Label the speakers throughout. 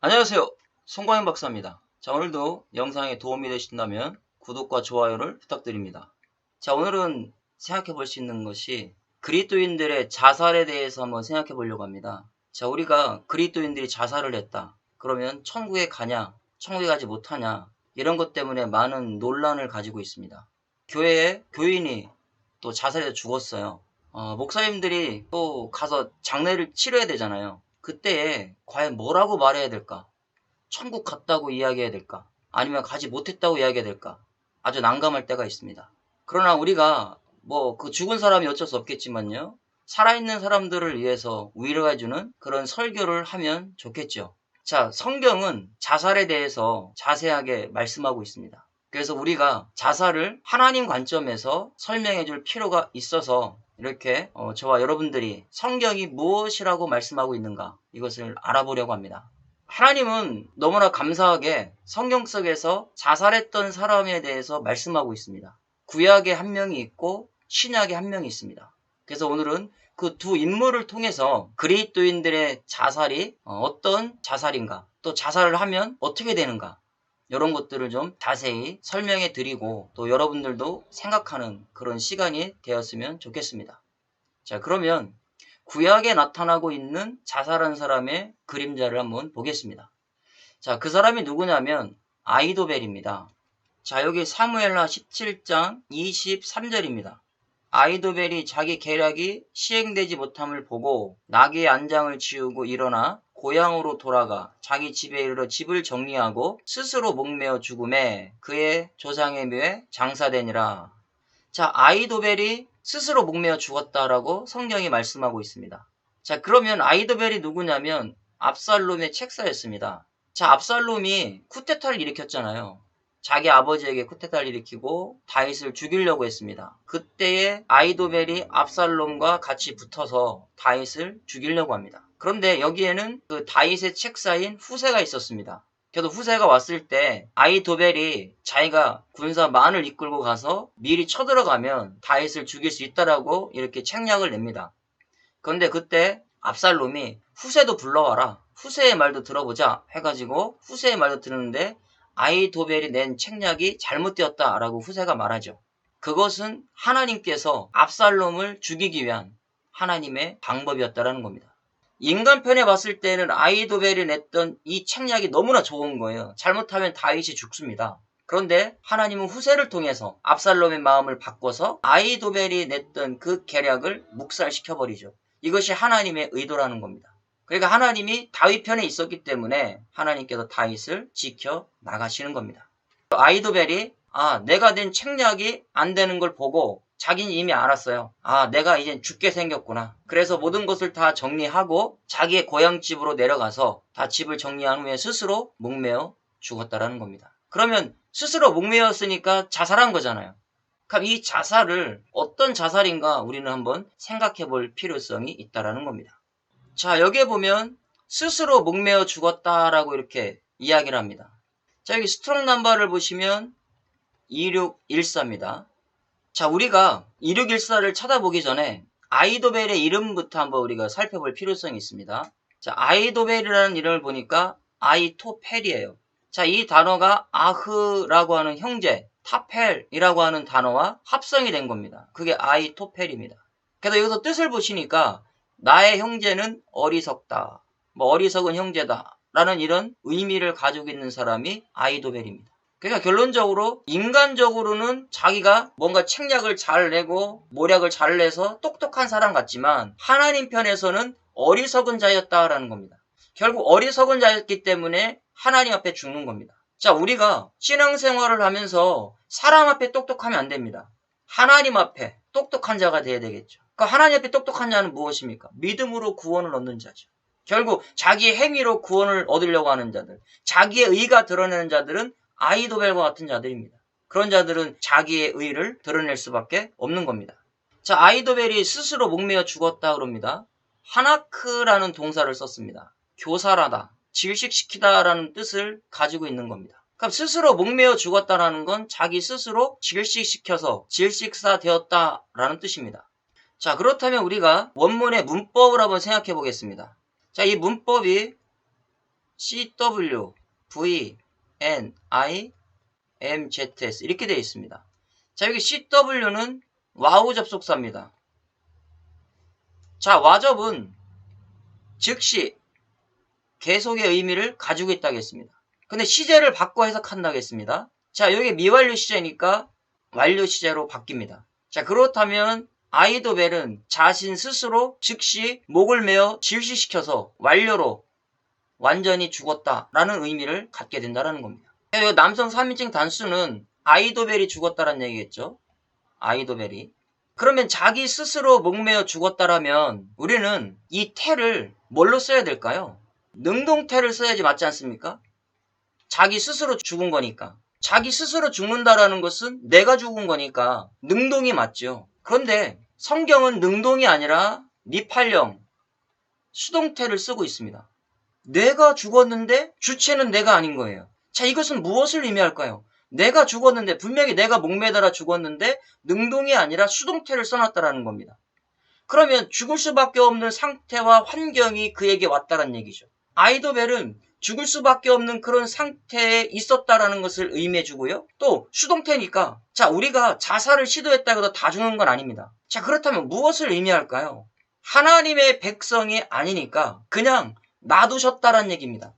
Speaker 1: 안녕하세요. 송광현 박사입니다. 자, 오늘도 영상에 도움이 되신다면 구독과 좋아요를 부탁드립니다. 자, 오늘은 생각해 볼 수 있는 것이 그리스도인들의 자살에 대해서 한번 생각해 보려고 합니다. 자, 우리가 그리스도인들이 자살을 했다. 그러면 천국에 가냐, 천국에 가지 못하냐, 이런 것 때문에 많은 논란을 가지고 있습니다. 교회에 교인이 또 자살해서 죽었어요. 목사님들이 또 가서 장례를 치러야 되잖아요. 그때에 과연 뭐라고 말해야 될까? 천국 갔다고 이야기해야 될까? 아니면 가지 못했다고 이야기해야 될까? 아주 난감할 때가 있습니다. 그러나 우리가 그 죽은 사람이 어쩔 수 없겠지만요. 살아있는 사람들을 위해서 위로해주는 그런 설교를 하면 좋겠죠. 자, 성경은 자살에 대해서 자세하게 말씀하고 있습니다. 그래서 우리가 자살을 하나님 관점에서 설명해 줄 필요가 있어서 이렇게 저와 여러분들이 성경이 무엇이라고 말씀하고 있는가 이것을 알아보려고 합니다. 하나님은 너무나 감사하게 성경 속에서 자살했던 사람에 대해서 말씀하고 있습니다. 구약에 한 명이 있고 신약에 한 명이 있습니다. 그래서 오늘은 그 두 인물을 통해서 그리스도인들의 자살이 어떤 자살인가, 또 자살을 하면 어떻게 되는가, 이런 것들을 좀 자세히 설명해 드리고 또 여러분들도 생각하는 그런 시간이 되었으면 좋겠습니다. 자, 그러면 구약에 나타나고 있는 자살한 사람의 그림자를 한번 보겠습니다. 자, 그 사람이 누구냐면 아이도벨입니다. 자, 여기 사무엘하 17장 23절입니다. 아이도벨이 자기 계략이 시행되지 못함을 보고 나귀의 안장을 치우고 일어나 고향으로 돌아가 자기 집에 이르러 집을 정리하고 스스로 목매어 죽음에 그의 조상의 묘에 장사되니라. 자, 아이도벨이 스스로 목매어 죽었다라고 성경이 말씀하고 있습니다. 자, 그러면 아이도벨이 누구냐면 압살롬의 책사였습니다. 자, 압살롬이 쿠데타를 일으켰잖아요. 자기 아버지에게 쿠데타를 일으키고 다윗을 죽이려고 했습니다. 그때에 아이도벨이 압살롬과 같이 붙어서 다윗을 죽이려고 합니다. 그런데 여기에는 그 다윗의 책사인 후세가 있었습니다. 그래도 후세가 왔을 때 아이도벨이 자기가 군사 만을 이끌고 가서 미리 쳐들어가면 다윗을 죽일 수 있다라고 이렇게 책략을 냅니다. 그런데 그때 압살롬이 후세도 불러와라. 후세의 말도 들어보자 해가지고 후세의 말도 들었는데 아이도벨이 낸 책략이 잘못되었다라고 후세가 말하죠. 그것은 하나님께서 압살롬을 죽이기 위한 하나님의 방법이었다라는 겁니다. 인간편에 봤을 때는 아이도벨이 냈던 이 책략이 너무나 좋은 거예요. 잘못하면 다윗이 죽습니다. 그런데 하나님은 후세를 통해서 압살롬의 마음을 바꿔서 아이도벨이 냈던 그 계략을 묵살시켜버리죠. 이것이 하나님의 의도라는 겁니다. 그러니까 하나님이 다윗 편에 있었기 때문에 하나님께서 다윗을 지켜 나가시는 겁니다. 아이도벨이 내가 낸 책략이 안 되는 걸 보고 자기는 이미 알았어요. 내가 이젠 죽게 생겼구나. 그래서 모든 것을 다 정리하고 자기의 고향집으로 내려가서 다 집을 정리한 후에 스스로 목매어 죽었다라는 겁니다. 그러면 스스로 목매었으니까 자살한 거잖아요. 그럼 이 자살을 어떤 자살인가 우리는 한번 생각해 볼 필요성이 있다라는 겁니다. 자, 여기에 보면 스스로 목매어 죽었다라고 이렇게 이야기를 합니다. 자, 여기 스트롱 넘버를 보시면 2614입니다. 자, 우리가 2614를 찾아보기 전에 아이도벨의 이름부터 한번 우리가 살펴볼 필요성이 있습니다. 자, 아이도벨이라는 이름을 보니까 아이토펠이에요. 자, 이 단어가 아흐라고 하는 형제, 타펠이라고 하는 단어와 합성이 된 겁니다. 그게 아이토펠입니다. 그래서 여기서 뜻을 보시니까 나의 형제는 어리석다, 어리석은 형제다 라는 이런 의미를 가지고 있는 사람이 아이도벨입니다. 그러니까 결론적으로 인간적으로는 자기가 뭔가 책략을 잘 내고 모략을 잘 내서 똑똑한 사람 같지만 하나님 편에서는 어리석은 자였다라는 겁니다. 결국 어리석은 자였기 때문에 하나님 앞에 죽는 겁니다. 자, 우리가 신앙생활을 하면서 사람 앞에 똑똑하면 안 됩니다. 하나님 앞에 똑똑한 자가 돼야 되겠죠. 그러니까 하나님 앞에 똑똑한 자는 무엇입니까? 믿음으로 구원을 얻는 자죠. 결국 자기의 행위로 구원을 얻으려고 하는 자들, 자기의 의가 드러내는 자들은 아이도벨과 같은 자들입니다. 그런 자들은 자기의 의를 드러낼 수밖에 없는 겁니다. 자, 아이도벨이 스스로 목매어 죽었다 그럽니다. 하나크라는 동사를 썼습니다. 교살하다, 질식시키다라는 뜻을 가지고 있는 겁니다. 그럼 스스로 목매어 죽었다라는 건 자기 스스로 질식시켜서 질식사 되었다라는 뜻입니다. 자, 그렇다면 우리가 원문의 문법을 한번 생각해 보겠습니다. 자, 이 문법이 CW, V, N, I, M, Z, S 이렇게 되어 있습니다. 자, 여기 CW는 와우 접속사입니다. 자, 와접은 즉시 계속의 의미를 가지고 있다고 했습니다. 근데 시제를 바꿔 해석한다고 했습니다. 자, 여기 미완료 시제니까 완료 시제로 바뀝니다. 자, 그렇다면 아이도벨은 자신 스스로 즉시 목을 메어 질시시켜서 완료로 완전히 죽었다라는 의미를 갖게 된다는 겁니다. 남성 3인칭 단수는 아이도벨이 죽었다라는 얘기겠죠. 아이도벨이. 그러면 자기 스스로 목매어 죽었다라면 우리는 이 태를 뭘로 써야 될까요? 능동태를 써야지 맞지 않습니까? 자기 스스로 죽은 거니까. 자기 스스로 죽는다라는 것은 내가 죽은 거니까 능동이 맞죠. 그런데 성경은 능동이 아니라 미팔령 수동태를 쓰고 있습니다. 내가 죽었는데 주체는 내가 아닌 거예요. 자, 이것은 무엇을 의미할까요? 내가 죽었는데, 분명히 내가 목매달아 죽었는데 능동이 아니라 수동태를 써놨다라는 겁니다. 그러면 죽을 수밖에 없는 상태와 환경이 그에게 왔다는 얘기죠. 아이도벨은 죽을 수밖에 없는 그런 상태에 있었다라는 것을 의미해주고요. 또 수동태니까 자, 우리가 자살을 시도했다고 해도 다 죽는 건 아닙니다. 자, 그렇다면 무엇을 의미할까요? 하나님의 백성이 아니니까 그냥 놔두셨다라는 얘기입니다.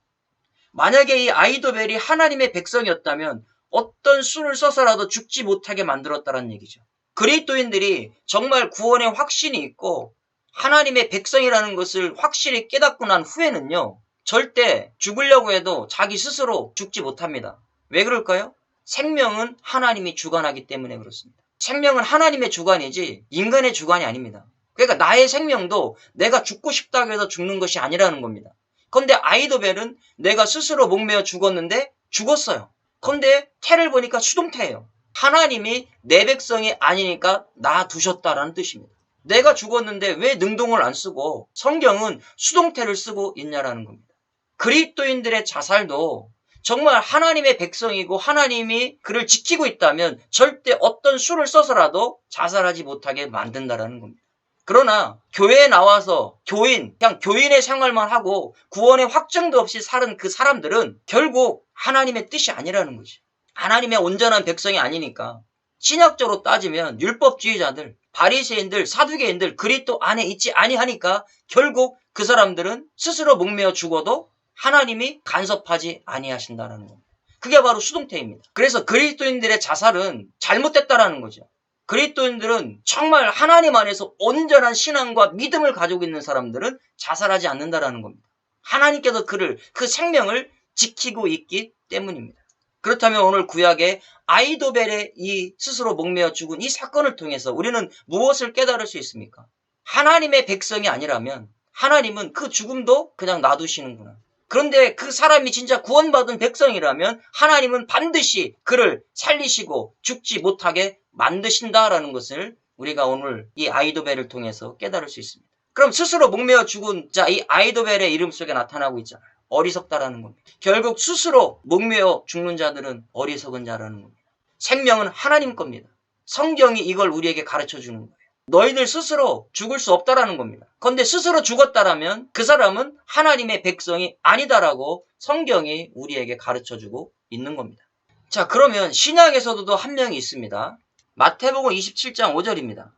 Speaker 1: 만약에 이 아이도벨이 하나님의 백성이었다면 어떤 수를 써서라도 죽지 못하게 만들었다는 얘기죠. 그리스도인들이 정말 구원의 확신이 있고 하나님의 백성이라는 것을 확실히 깨닫고 난 후에는요, 절대 죽으려고 해도 자기 스스로 죽지 못합니다. 왜 그럴까요? 생명은 하나님이 주관하기 때문에 그렇습니다. 생명은 하나님의 주관이지 인간의 주관이 아닙니다. 그러니까 나의 생명도 내가 죽고 싶다고 해서 죽는 것이 아니라는 겁니다. 그런데 아이도벨은 내가 스스로 목매어 죽었는데 죽었어요. 그런데 태를 보니까 수동태예요. 하나님이 내 백성이 아니니까 놔두셨다라는 뜻입니다. 내가 죽었는데 왜 능동을 안 쓰고 성경은 수동태를 쓰고 있냐라는 겁니다. 그리스도인들의 자살도 정말 하나님의 백성이고 하나님이 그를 지키고 있다면 절대 어떤 수를 써서라도 자살하지 못하게 만든다라는 겁니다. 그러나 교회에 나와서 그냥 교인의 생활만 하고 구원의 확증도 없이 사는 그 사람들은 결국 하나님의 뜻이 아니라는 거지. 하나님의 온전한 백성이 아니니까. 신약적으로 따지면 율법주의자들, 바리새인들, 사두개인들 그리스도 안에 있지 아니하니까 결국 그 사람들은 스스로 목매어 죽어도 하나님이 간섭하지 아니하신다는 겁니다. 그게 바로 수동태입니다. 그래서 그리스도인들의 자살은 잘못됐다라는 거죠. 그리스도인들은 정말 하나님 안에서 온전한 신앙과 믿음을 가지고 있는 사람들은 자살하지 않는다라는 겁니다. 하나님께서 그 생명을 지키고 있기 때문입니다. 그렇다면 오늘 구약의 아이도벨의 이 스스로 목매어 죽은 이 사건을 통해서 우리는 무엇을 깨달을 수 있습니까? 하나님의 백성이 아니라면 하나님은 그 죽음도 그냥 놔두시는구나. 그런데 그 사람이 진짜 구원받은 백성이라면 하나님은 반드시 그를 살리시고 죽지 못하게 만드신다라는 것을 우리가 오늘 이 아이도벨을 통해서 깨달을 수 있습니다. 그럼 스스로 목매어 죽은 자, 이 아이도벨의 이름 속에 나타나고 있잖아요. 어리석다라는 겁니다. 결국 스스로 목매어 죽는 자들은 어리석은 자라는 겁니다. 생명은 하나님 겁니다. 성경이 이걸 우리에게 가르쳐 주는 거예요. 너희들 스스로 죽을 수 없다라는 겁니다. 그런데 스스로 죽었다라면 그 사람은 하나님의 백성이 아니다라고 성경이 우리에게 가르쳐주고 있는 겁니다. 자, 그러면 신약에서도 한 명이 있습니다. 마태복음 27장 5절입니다.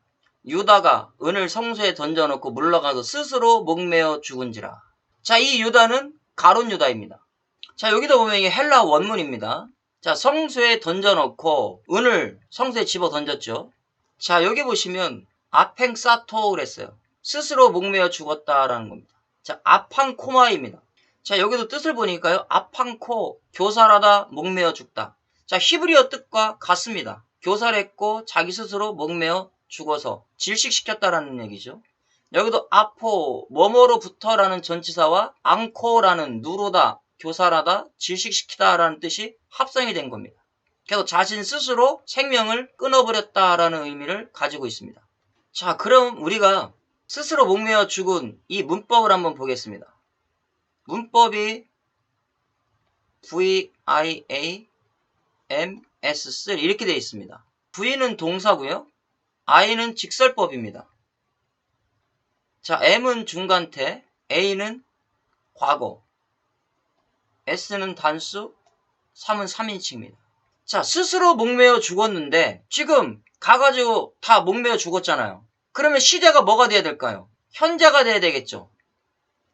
Speaker 1: 유다가 은을 성소에 던져놓고 물러가서 스스로 목매어 죽은지라. 자, 이 유다는 가룟 유다입니다. 자, 여기도 보면 이게 헬라 원문입니다. 자, 성소에 던져놓고 은을 성소에 집어 던졌죠. 자, 여기 보시면 아팽사토 그랬어요. 스스로 목매어 죽었다라는 겁니다. 자, 아팡코마입니다. 자, 여기도 뜻을 보니까요. 아팡코, 교살하다, 목매어 죽다. 자, 히브리어 뜻과 같습니다. 교살했고 자기 스스로 목매어 죽어서 질식시켰다라는 얘기죠. 여기도 아포, 뭐뭐로부터라는 전치사와 앙코라는 누르다, 교살하다, 질식시키다라는 뜻이 합성이 된 겁니다. 그래서 자신 스스로 생명을 끊어버렸다라는 의미를 가지고 있습니다. 자, 그럼 우리가 스스로 목매어 죽은 이 문법을 한번 보겠습니다. 문법이 VIAMS3 이렇게 되어 있습니다. V는 동사고요. I는 직설법입니다. 자, M은 중간태, A는 과거. S는 단수, 3은 3인칭입니다. 자, 스스로 목매어 죽었는데 지금 가가지고 다 목매어 죽었잖아요. 그러면 시제가 뭐가 돼야 될까요? 현재가 돼야 되겠죠.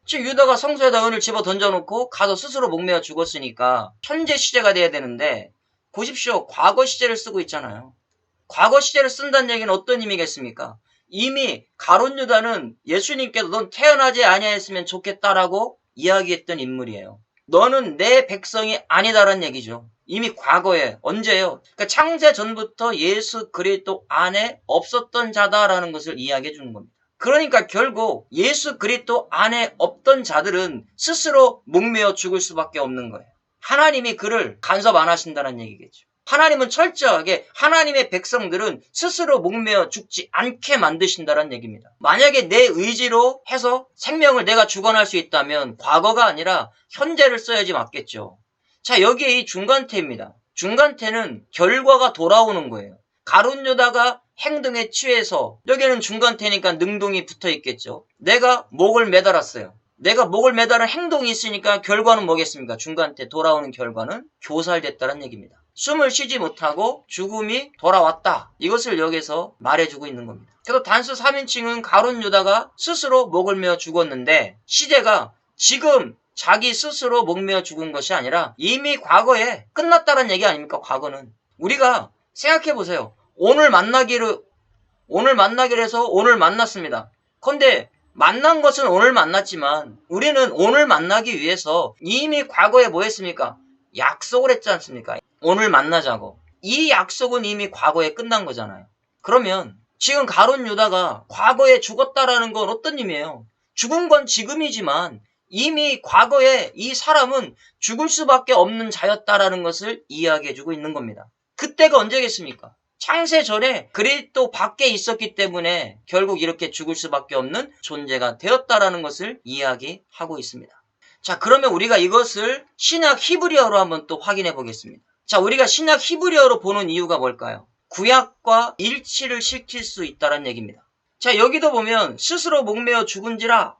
Speaker 1: 지금 유다가 성소에다 은을 집어 던져놓고 가서 스스로 목매어 죽었으니까 현재 시제가 돼야 되는데 보십시오. 과거 시제를 쓰고 있잖아요. 과거 시제를 쓴다는 얘기는 어떤 의미겠습니까? 이미 가룟 유다는 예수님께서 넌 태어나지 아니하였으면 좋겠다라고 이야기했던 인물이에요. 너는 내 백성이 아니다라는 얘기죠. 이미 과거에 언제요? 그러니까 창세 전부터 예수 그리스도 안에 없었던 자다라는 것을 이야기해 주는 겁니다. 그러니까 결국 예수 그리스도 안에 없던 자들은 스스로 목매어 죽을 수밖에 없는 거예요. 하나님이 그를 간섭 안 하신다는 얘기겠죠. 하나님은 철저하게 하나님의 백성들은 스스로 목매어 죽지 않게 만드신다는 얘기입니다. 만약에 내 의지로 해서 생명을 내가 주관할 수 있다면 과거가 아니라 현재를 써야지 맞겠죠. 자, 여기에 이 중간태입니다. 중간태는 결과가 돌아오는 거예요. 가룟 유다가 행동에 취해서 여기는 중간태니까 능동이 붙어 있겠죠. 내가 목을 매달았어요. 내가 목을 매달은 행동이 있으니까 결과는 뭐겠습니까? 중간태 돌아오는 결과는 교살됐다는 얘기입니다. 숨을 쉬지 못하고 죽음이 돌아왔다. 이것을 여기서 말해주고 있는 겁니다. 그래서 단수 3인칭은 가룟 유다가 스스로 목을 메어 죽었는데 시제가 지금 자기 스스로 목 메어 죽은 것이 아니라 이미 과거에 끝났다는 얘기 아닙니까? 과거는. 우리가 생각해보세요. 오늘 만나기로 해서 오늘 만났습니다. 근데 만난 것은 오늘 만났지만 우리는 오늘 만나기 위해서 이미 과거에 뭐 했습니까? 약속을 했지 않습니까? 오늘 만나자고. 이 약속은 이미 과거에 끝난 거잖아요. 그러면 지금 가룟 유다가 과거에 죽었다라는 건 어떤 의미예요? 죽은 건 지금이지만 이미 과거에 이 사람은 죽을 수밖에 없는 자였다라는 것을 이야기해주고 있는 겁니다. 그때가 언제겠습니까? 창세 전에 그리스도 밖에 있었기 때문에 결국 이렇게 죽을 수밖에 없는 존재가 되었다라는 것을 이야기하고 있습니다. 자, 그러면 우리가 이것을 신약 히브리어로 한번 또 확인해 보겠습니다. 자, 우리가 신약 히브리어로 보는 이유가 뭘까요? 구약과 일치를 시킬 수 있다는 얘기입니다. 자, 여기도 보면 스스로 목매어 죽은지라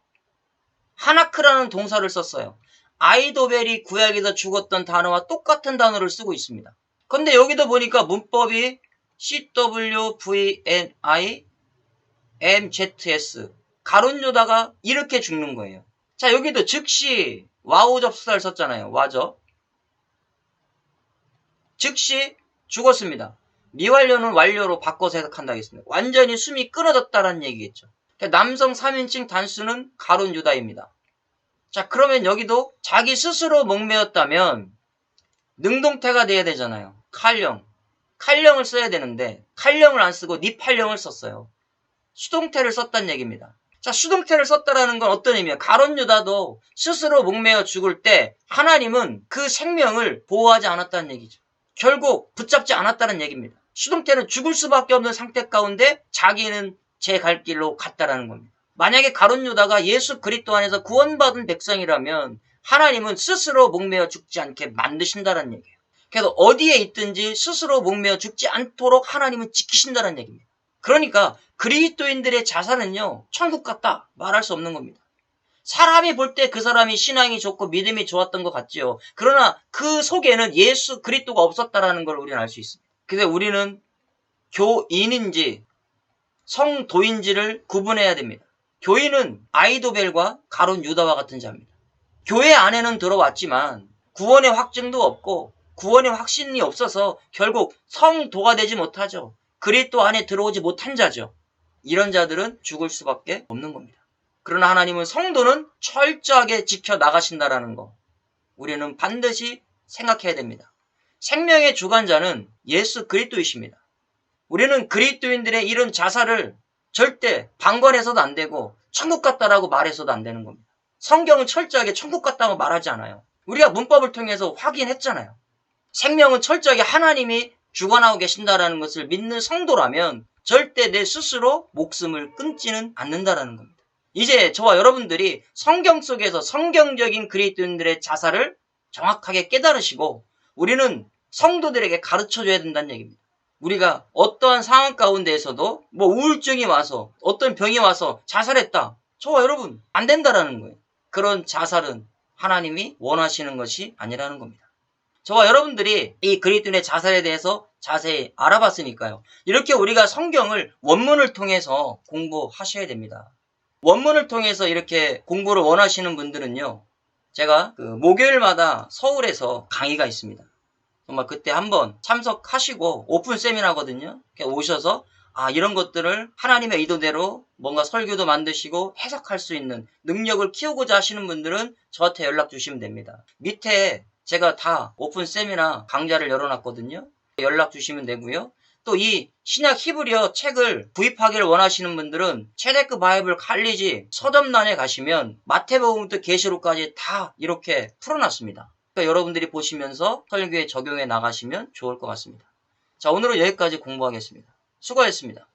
Speaker 1: 하나크라는 동사를 썼어요. 아이도벨이 구약에서 죽었던 단어와 똑같은 단어를 쓰고 있습니다. 근데 여기도 보니까 문법이 CWVNIMZS 가룟 유다가 이렇게 죽는 거예요. 자, 여기도 즉시 와우 접수사를 썼잖아요. 와저. 즉시 죽었습니다. 미완료는 완료로 바꿔서 해석한다 하겠습니다. 완전히 숨이 끊어졌다는 얘기겠죠. 남성 3인칭 단수는 가룟 유다입니다. 자, 그러면 여기도 자기 스스로 목매었다면 능동태가 돼야 되잖아요. 칼령을 써야 되는데 칼령을 안 쓰고 니팔령을 썼어요. 수동태를 썼다는 얘기입니다. 자, 수동태를 썼다라는 건 어떤 의미예요? 가룟 유다도 스스로 목매어 죽을 때 하나님은 그 생명을 보호하지 않았다는 얘기죠. 결국 붙잡지 않았다는 얘기입니다. 수동태는 죽을 수밖에 없는 상태 가운데 자기는 제 갈 길로 갔다라는 겁니다. 만약에 가룟 유다가 예수 그리스도 안에서 구원받은 백성이라면 하나님은 스스로 목매어 죽지 않게 만드신다는 얘기예요. 그래서 어디에 있든지 스스로 목매어 죽지 않도록 하나님은 지키신다는 얘기입니다. 그러니까 그리스도인들의 자살은요, 천국 같다 말할 수 없는 겁니다. 사람이 볼 때 그 사람이 신앙이 좋고 믿음이 좋았던 것 같지요. 그러나 그 속에는 예수 그리스도가 없었다라는 걸 우리는 알 수 있습니다. 그래서 우리는 교인인지 성도인지를 구분해야 됩니다. 교인은 아이도벨과 가룟 유다와 같은 자입니다. 교회 안에는 들어왔지만 구원의 확증도 없고 구원의 확신이 없어서 결국 성도가 되지 못하죠. 그리스도 안에 들어오지 못한 자죠. 이런 자들은 죽을 수밖에 없는 겁니다. 그러나 하나님은 성도는 철저하게 지켜나가신다라는 거 우리는 반드시 생각해야 됩니다. 생명의 주관자는 예수 그리스도이십니다. 우리는 그리스도인들의 이런 자살을 절대 방관해서도 안 되고 천국 같다라고 말해서도 안 되는 겁니다. 성경은 철저하게 천국 같다고 말하지 않아요. 우리가 문법을 통해서 확인했잖아요. 생명은 철저하게 하나님이 주관하고 계신다라는 것을 믿는 성도라면 절대 내 스스로 목숨을 끊지는 않는다라는 겁니다. 이제 저와 여러분들이 성경 속에서 성경적인 그리스도인들의 자살을 정확하게 깨달으시고 우리는 성도들에게 가르쳐줘야 된다는 얘기입니다. 우리가 어떠한 상황 가운데에서도 우울증이 와서 어떤 병이 와서 자살했다. 저와 여러분 안 된다라는 거예요. 그런 자살은 하나님이 원하시는 것이 아니라는 겁니다. 저와 여러분들이 이 그리스도인의 자살에 대해서 자세히 알아봤으니까요. 이렇게 우리가 성경을 원문을 통해서 공부하셔야 됩니다. 원문을 통해서 이렇게 공부를 원하시는 분들은요. 제가 목요일마다 서울에서 강의가 있습니다. 정말 그때 한번 참석하시고 오픈 세미나거든요. 오셔서 이런 것들을 하나님의 의도대로 뭔가 설교도 만드시고 해석할 수 있는 능력을 키우고자 하시는 분들은 저한테 연락 주시면 됩니다. 밑에 제가 다 오픈 세미나 강좌를 열어놨거든요. 연락 주시면 되고요. 또 이 신약 히브리어 책을 구입하기를 원하시는 분들은 최대급 바이블 칼리지 서점란에 가시면 마태복음부터 계시록까지 다 이렇게 풀어놨습니다. 그러니까 여러분들이 보시면서 설교에 적용해 나가시면 좋을 것 같습니다. 자, 오늘은 여기까지 공부하겠습니다. 수고하셨습니다.